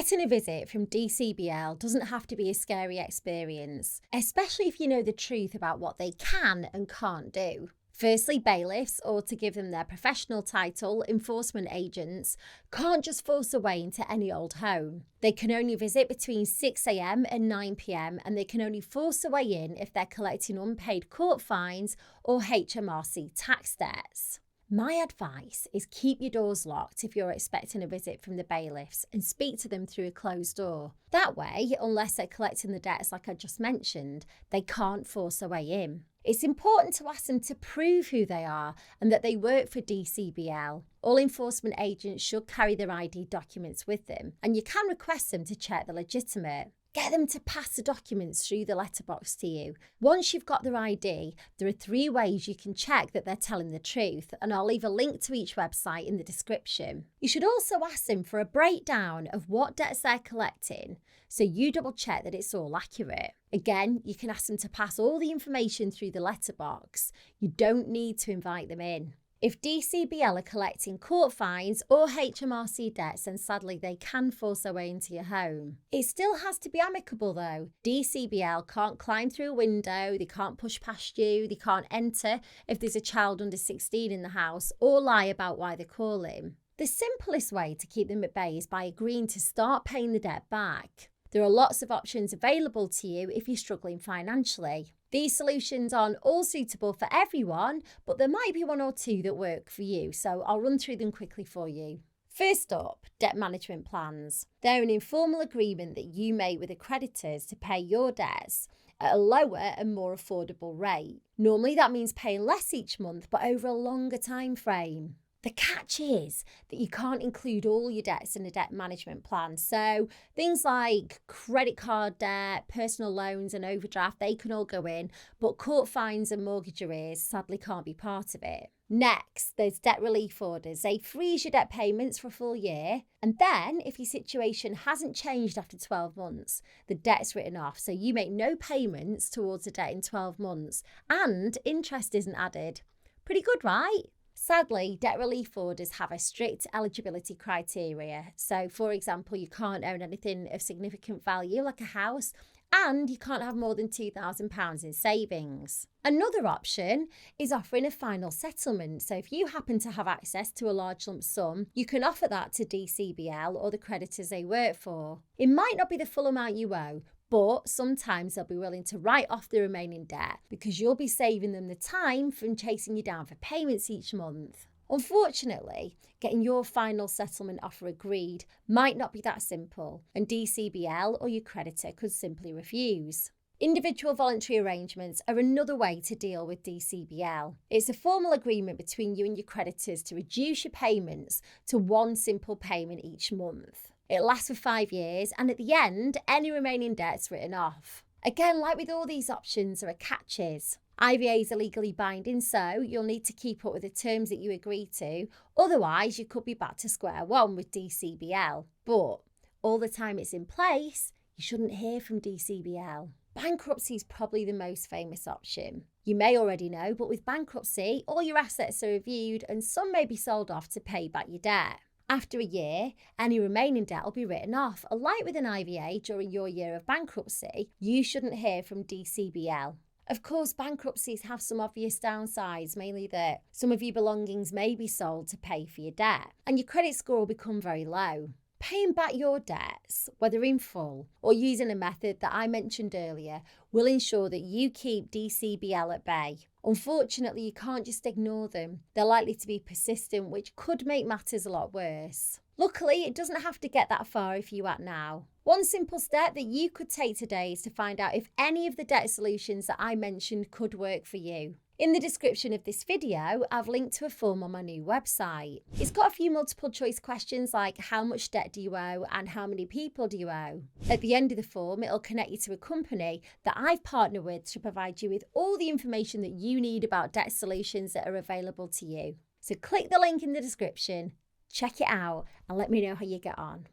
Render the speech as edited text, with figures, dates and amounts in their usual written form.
Getting a visit from DCBL doesn't have to be a scary experience, especially if you know the truth about what they can and can't do. Firstly, bailiffs, or to give them their professional title, enforcement agents, can't just force a way into any old home. They can only visit between 6 a.m. and 9 p.m. and they can only force a way in if they're collecting unpaid court fines or HMRC tax debts. My advice is keep your doors locked if you're expecting a visit from the bailiffs and speak to them through a closed door. That way, unless they're collecting the debts like I just mentioned, they can't force a way in. It's important to ask them to prove who they are and that they work for DCBL. All enforcement agents should carry their ID documents with them, and you can request them to check they're legitimate. Get them to pass the documents through the letterbox to you. Once you've got their ID, there are 3 ways you can check that they're telling the truth, and I'll leave a link to each website in the description. You should also ask them for a breakdown of what debts they're collecting, so you double check that it's all accurate. Again, you can ask them to pass all the information through the letterbox. You don't need to invite them in. If DCBL are collecting court fines or HMRC debts, then sadly they can force their way into your home. It still has to be amicable though. DCBL can't climb through a window, they can't push past you, they can't enter if there's a child under 16 in the house, or lie about why they're calling. The simplest way to keep them at bay is by agreeing to start paying the debt back. There are lots of options available to you if you're struggling financially. These solutions aren't all suitable for everyone, but there might be 1 or 2 that work for you, so I'll run through them quickly for you. First up, debt management plans. They're an informal agreement that you make with the creditors to pay your debts at a lower and more affordable rate. Normally that means paying less each month, but over a longer time frame. The catch is that you can't include all your debts in a debt management plan. So things like credit card debt, personal loans and overdraft, they can all go in, but court fines and mortgage arrears sadly can't be part of it. Next, there's debt relief orders. They freeze your debt payments for a full year. And then if your situation hasn't changed after 12 months, the debt's written off. So you make no payments towards the debt in 12 months and interest isn't added. Pretty good, right? Sadly, debt relief orders have a strict eligibility criteria. So, for example, you can't own anything of significant value like a house, and you can't have more than £2,000 in savings. Another option is offering a final settlement. So if you happen to have access to a large lump sum, you can offer that to DCBL or the creditors they work for. It might not be the full amount you owe, but sometimes they'll be willing to write off the remaining debt because you'll be saving them the time from chasing you down for payments each month. Unfortunately, getting your final settlement offer agreed might not be that simple, and DCBL or your creditor could simply refuse. Individual voluntary arrangements are another way to deal with DCBL. It's a formal agreement between you and your creditors to reduce your payments to 1 simple payment each month. It lasts for 5 years, and at the end, any remaining debt's written off. Again, like with all these options, there are catches. IVAs are legally binding, so you'll need to keep up with the terms that you agree to. Otherwise, you could be back to square one with DCBL. But all the time it's in place, you shouldn't hear from DCBL. Bankruptcy is probably the most famous option. You may already know, but with bankruptcy, all your assets are reviewed and some may be sold off to pay back your debt. After a year, any remaining debt will be written off. Like with an IVA during your year of bankruptcy, you shouldn't hear from DCBL. Of course, bankruptcies have some obvious downsides, mainly that some of your belongings may be sold to pay for your debt, and your credit score will become very low. Paying back your debts, whether in full or using a method that I mentioned earlier, will ensure that you keep DCBL at bay. Unfortunately, you can't just ignore them. They're likely to be persistent, which could make matters a lot worse. Luckily, it doesn't have to get that far if you act now. One simple step that you could take today is to find out if any of the debt solutions that I mentioned could work for you. In the description of this video, I've linked to a form on my new website. It's got a few multiple choice questions like how much debt do you owe and how many people do you owe. At the end of the form, it'll connect you to a company that I've partnered with to provide you with all the information that you need about debt solutions that are available to you. So click the link in the description, check it out, and let me know how you get on.